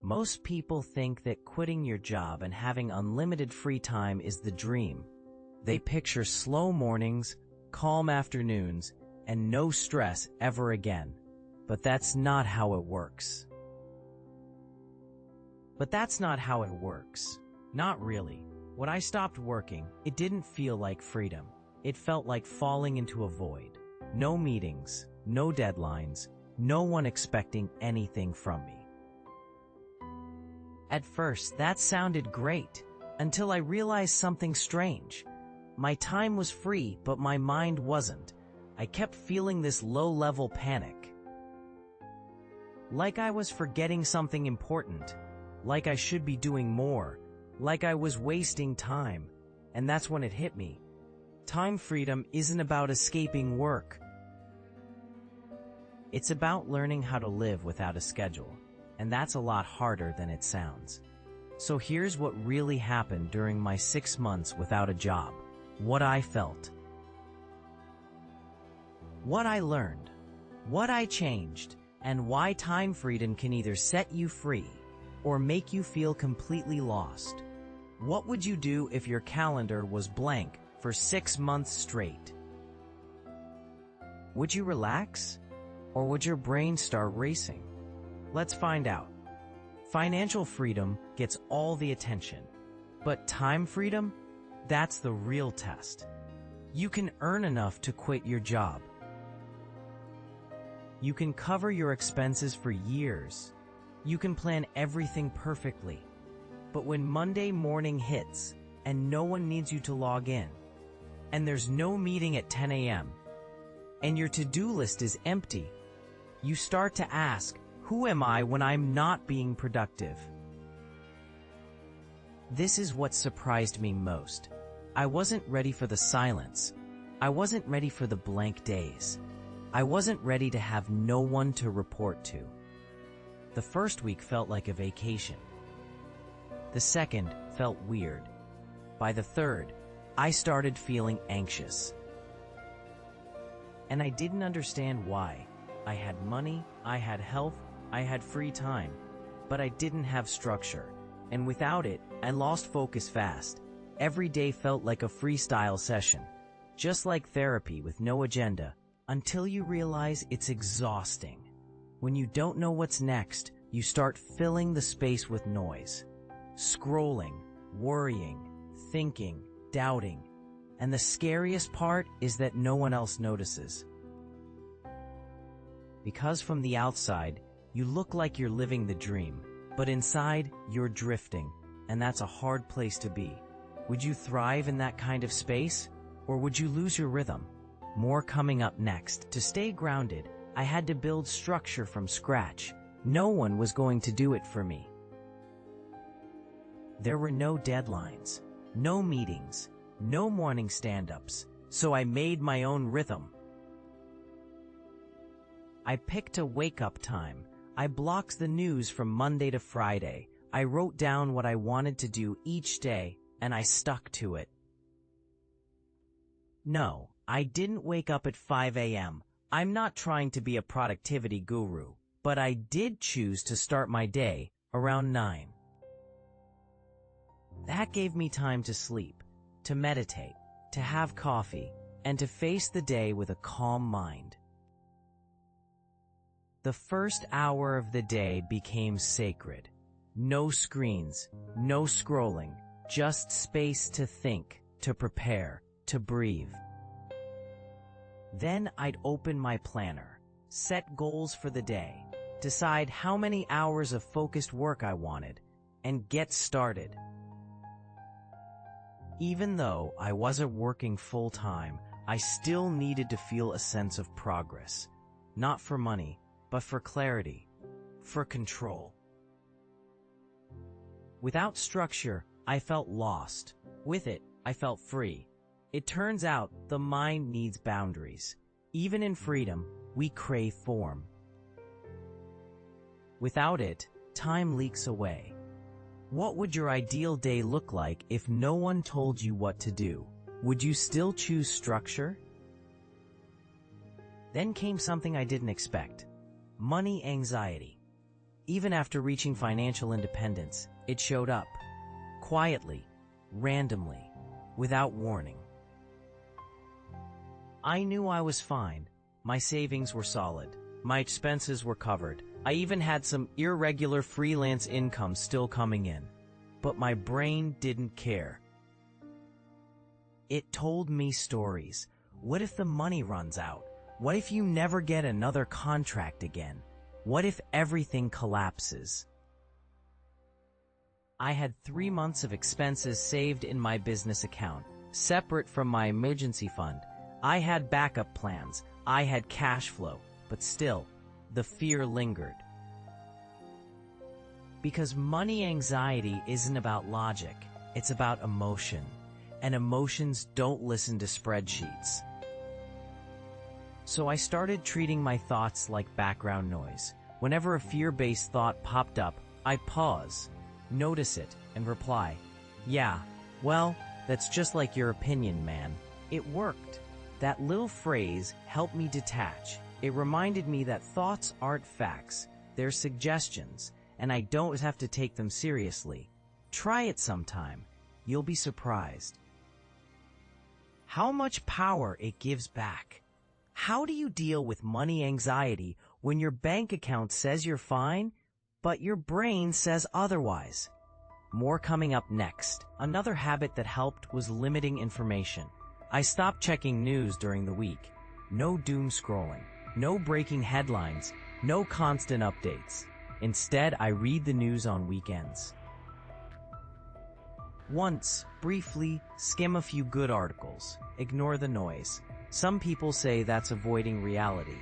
Most people think that quitting your job and having unlimited free time is the dream. They picture slow mornings, calm afternoons, and no stress ever again. But that's not how it works. Not really. When I stopped working, it didn't feel like freedom. It felt like falling into a void. No meetings, no deadlines, no one expecting anything from me. At first, that sounded great, until I realized something strange. My time was free, but my mind wasn't. I kept feeling this low-level panic. Like I was forgetting something important, like I should be doing more, like I was wasting time. And that's when it hit me. Time freedom isn't about escaping work. It's about learning how to live without a schedule, and that's a lot harder than it sounds. So here's what really happened during my 6 months without a job. What I felt. What I learned. What I changed. And why time freedom can either set you free or make you feel completely lost. What would you do if your calendar was blank for 6 months straight? Would you relax? Or would your brain start racing? Let's find out. Financial freedom gets all the attention, but time freedom? That's the real test. You can earn enough to quit your job. You can cover your expenses for years. You can plan everything perfectly. But when Monday morning hits and no one needs you to log in, and there's no meeting at 10 a.m., and your to-do list is empty, you start to ask, who am I when I'm not being productive? This is what surprised me most. I wasn't ready for the silence. I wasn't ready for the blank days. I wasn't ready to have no one to report to. The first week felt like a vacation. The second felt weird. By the third, I started feeling anxious. And I didn't understand why. I had money, I had health, I had free time, but I didn't have structure. And without it, I lost focus fast. Every day felt like a freestyle session, just like therapy with no agenda, until you realize it's exhausting. When you don't know what's next, you start filling the space with noise. Scrolling, worrying, thinking, doubting. And the scariest part is that no one else notices. Because from the outside, you look like you're living the dream, but inside, you're drifting, and that's a hard place to be. Would you thrive in that kind of space, or would you lose your rhythm? More coming up next. To stay grounded, I had to build structure from scratch. No one was going to do it for me. There were no deadlines, no meetings, no morning stand-ups, so I made my own rhythm. I picked a wake-up time. I blocked the news from Monday to Friday. I wrote down what I wanted to do each day, and I stuck to it. No, I didn't wake up at 5 a.m. I'm not trying to be a productivity guru, but I did choose to start my day around 9. That gave me time to sleep, to meditate, to have coffee, and to face the day with a calm mind. The first hour of the day became sacred. No screens, no scrolling, just space to think, to prepare, to breathe. Then I'd open my planner, set goals for the day, decide how many hours of focused work I wanted, and get started. Even though I wasn't working full-time, I still needed to feel a sense of progress. Not for money, but for clarity, for control. Without structure, I felt lost. With it, I felt free. It turns out the mind needs boundaries. Even in freedom, we crave form. Without it, time leaks away. What would your ideal day look like if no one told you what to do? Would you still choose structure? Then came something I didn't expect. Money anxiety. Even after reaching financial independence, it showed up. Quietly, randomly, without warning. I knew I was fine. My savings were solid. My expenses were covered. I even had some irregular freelance income still coming in. But my brain didn't care. It told me stories. What if the money runs out? What if you never get another contract again? What if everything collapses? I had 3 months of expenses saved in my business account, separate from my emergency fund. I had backup plans. I had cash flow. But still, the fear lingered. Because money anxiety isn't about logic, it's about emotion. And emotions don't listen to spreadsheets. So I started treating my thoughts like background noise. Whenever a fear-based thought popped up, I pause, notice it, and reply, "Yeah, well, that's just like your opinion, man." It worked. That little phrase helped me detach. It reminded me that thoughts aren't facts, they're suggestions, and I don't have to take them seriously. Try it sometime. You'll be surprised how much power it gives back. How do you deal with money anxiety when your bank account says you're fine, but your brain says otherwise? More coming up next. Another habit that helped was limiting information. I stopped checking news during the week. No doom scrolling, no breaking headlines, no constant updates. Instead, I read the news on weekends. Once, briefly, skim a few good articles. Ignore the noise. Some people say that's avoiding reality.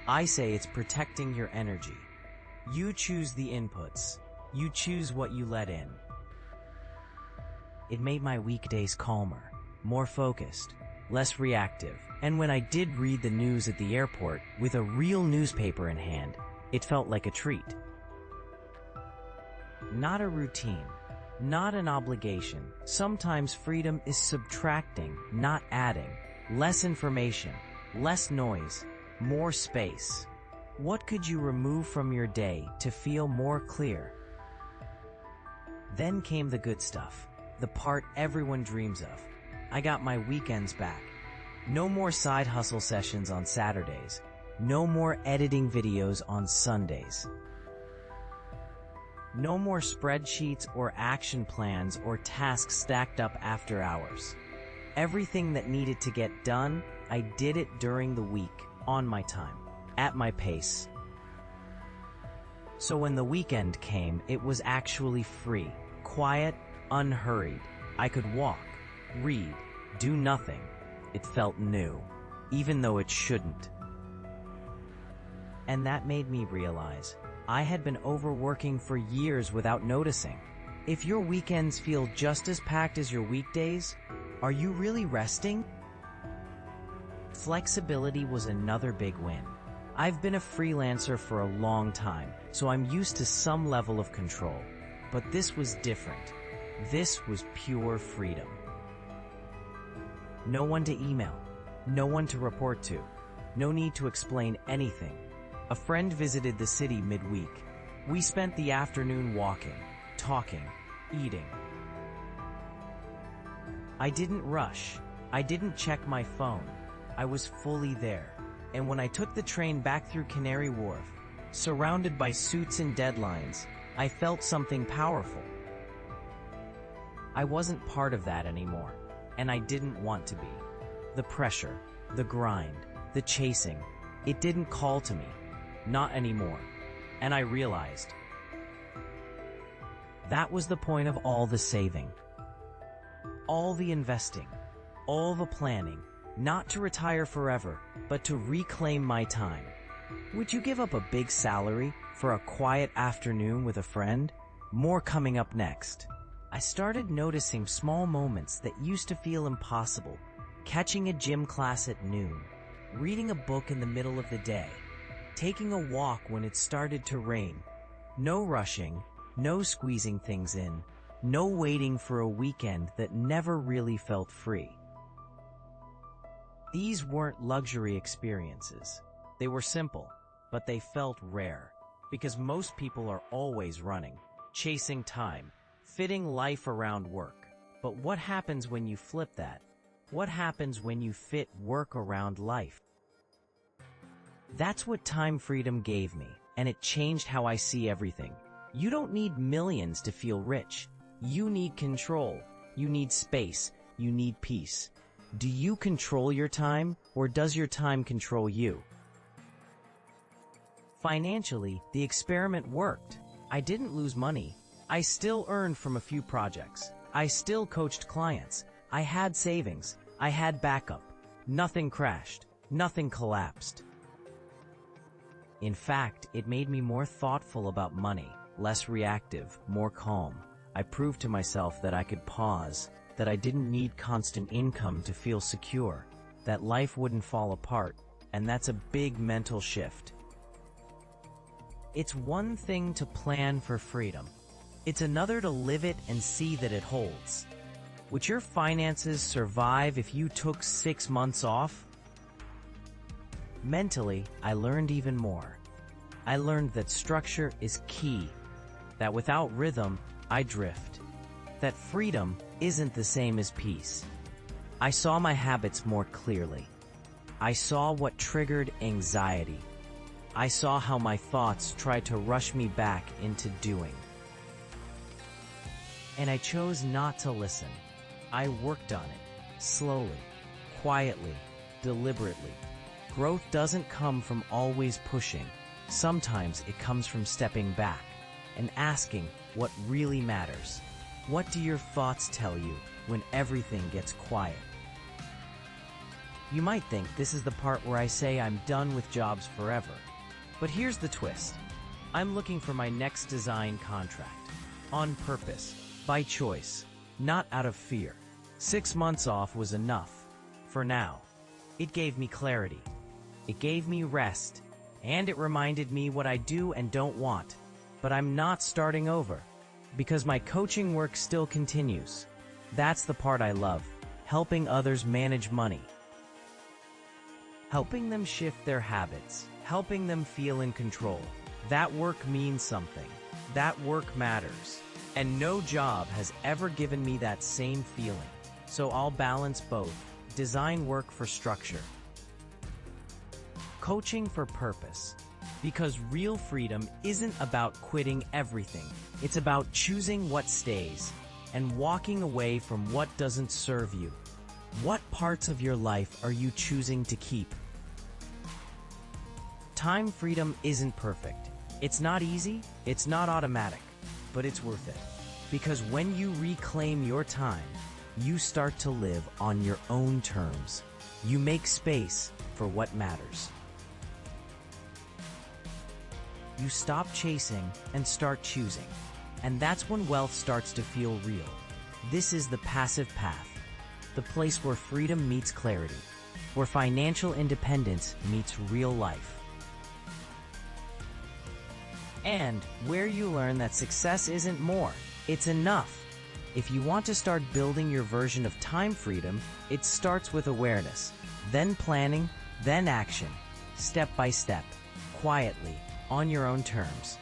I say it's protecting your energy. You choose the inputs. You choose what you let in. It made my weekdays calmer, more focused, less reactive. And when I did read the news at the airport with a real newspaper in hand, it felt like a treat. Not a routine. Not an obligation. Sometimes freedom is subtracting, not adding. Less information, less noise, more space. What could you remove from your day to feel more clear? Then came the good stuff, the part everyone dreams of. I got my weekends back. No more side hustle sessions on Saturdays. No more editing videos on Sundays. No more spreadsheets or action plans or tasks stacked up after hours. Everything that needed to get done, I did it during the week, on my time, at my pace. So when the weekend came, it was actually free, quiet, unhurried. I could walk, read, do nothing. It felt new, even though it shouldn't. And that made me realize I had been overworking for years without noticing. If your weekends feel just as packed as your weekdays, are you really resting? Flexibility was another big win. I've been a freelancer for a long time, so I'm used to some level of control. But this was different. This was pure freedom. No one to email, no one to report to, no need to explain anything. A friend visited the city midweek. We spent the afternoon walking, talking, eating. I didn't rush. I didn't check my phone. I was fully there. And when I took the train back through Canary Wharf, surrounded by suits and deadlines, I felt something powerful. I wasn't part of that anymore, and I didn't want to be. The pressure, the grind, the chasing, it didn't call to me. Not anymore. And I realized that was the point of all the saving, all the investing, all the planning, not to retire forever, but to reclaim my time. Would you give up a big salary for a quiet afternoon with a friend? More coming up next. I started noticing small moments that used to feel impossible. Catching a gym class at noon, reading a book in the middle of the day, taking a walk when it started to rain. No rushing, no squeezing things in, no waiting for a weekend that never really felt free. These weren't luxury experiences. They were simple, but they felt rare. because most people are always running, chasing time, fitting life around work. But what happens when you flip that? What happens when you fit work around life? That's what time freedom gave me, and it changed how I see everything. You don't need millions to feel rich. You need control. You need space. You need peace. Do you control your time, or does your time control you? Financially, the experiment worked. I didn't lose money. I still earned from a few projects. I still coached clients. I had savings. I had backup. Nothing crashed. Nothing collapsed. In fact, it made me more thoughtful about money, less reactive, more calm. I proved to myself that I could pause, that I didn't need constant income to feel secure, that life wouldn't fall apart, and that's a big mental shift. It's one thing to plan for freedom. It's another to live it and see that it holds. Would your finances survive if you took 6 months off? Mentally, I learned even more. I learned that structure is key, that without rhythm, I drift, that freedom isn't the same as peace. I saw my habits more clearly. I saw what triggered anxiety. I saw how my thoughts tried to rush me back into doing. And I chose not to listen. I worked on it, slowly, quietly, deliberately. Growth doesn't come from always pushing. Sometimes it comes from stepping back and asking what really matters. What do your thoughts tell you when everything gets quiet? You might think this is the part where I say I'm done with jobs forever. But here's the twist. I'm looking for my next design contract. On purpose, by choice, not out of fear. 6 months off was enough. For now. It gave me clarity. It gave me rest. And it reminded me what I do and don't want. But I'm not starting over. Because my coaching work still continues. That's the part I love. Helping others manage money. Helping them shift their habits. Helping them feel in control. That work means something. That work matters. And no job has ever given me that same feeling. So I'll balance both. Design work for structure. Coaching for purpose. Because real freedom isn't about quitting everything. It's about choosing what stays and walking away from what doesn't serve you. What parts of your life are you choosing to keep? Time freedom isn't perfect. It's not easy, it's not automatic, but it's worth it. Because when you reclaim your time, you start to live on your own terms. You make space for what matters. You stop chasing and start choosing. And that's when wealth starts to feel real. This is the passive path. The place where freedom meets clarity. Where financial independence meets real life. And where you learn that success isn't more, it's enough. If you want to start building your version of time freedom, it starts with awareness, then planning, then action, step by step, quietly, on your own terms.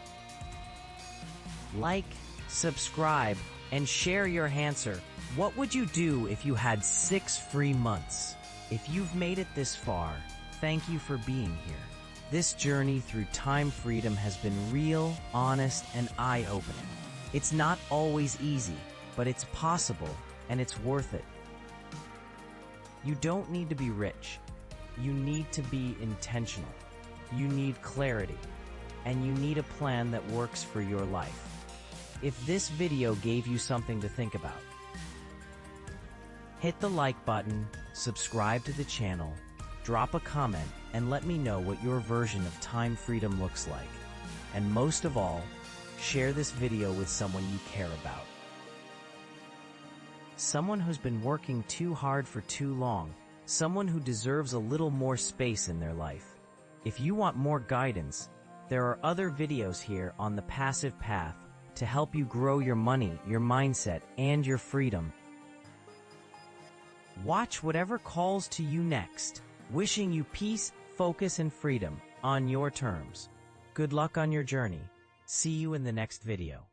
Like, subscribe, and share your answer. What would you do if you had 6 free months? If you've made it this far, thank you for being here. This journey through time freedom has been real, honest, and eye-opening. It's not always easy, but it's possible, and it's worth it. You don't need to be rich. You need to be intentional. You need clarity, and you need a plan that works for your life. If this video gave you something to think about, hit the like button, subscribe to the channel, drop a comment, and let me know what your version of time freedom looks like. And most of all, share this video with someone you care about. Someone who's been working too hard for too long, someone who deserves a little more space in their life. If you want more guidance, there are other videos here on the passive path to help you grow your money, your mindset, and your freedom. Watch whatever calls to you next, wishing you peace, focus, and freedom on your terms. Good luck on your journey. See you in the next video.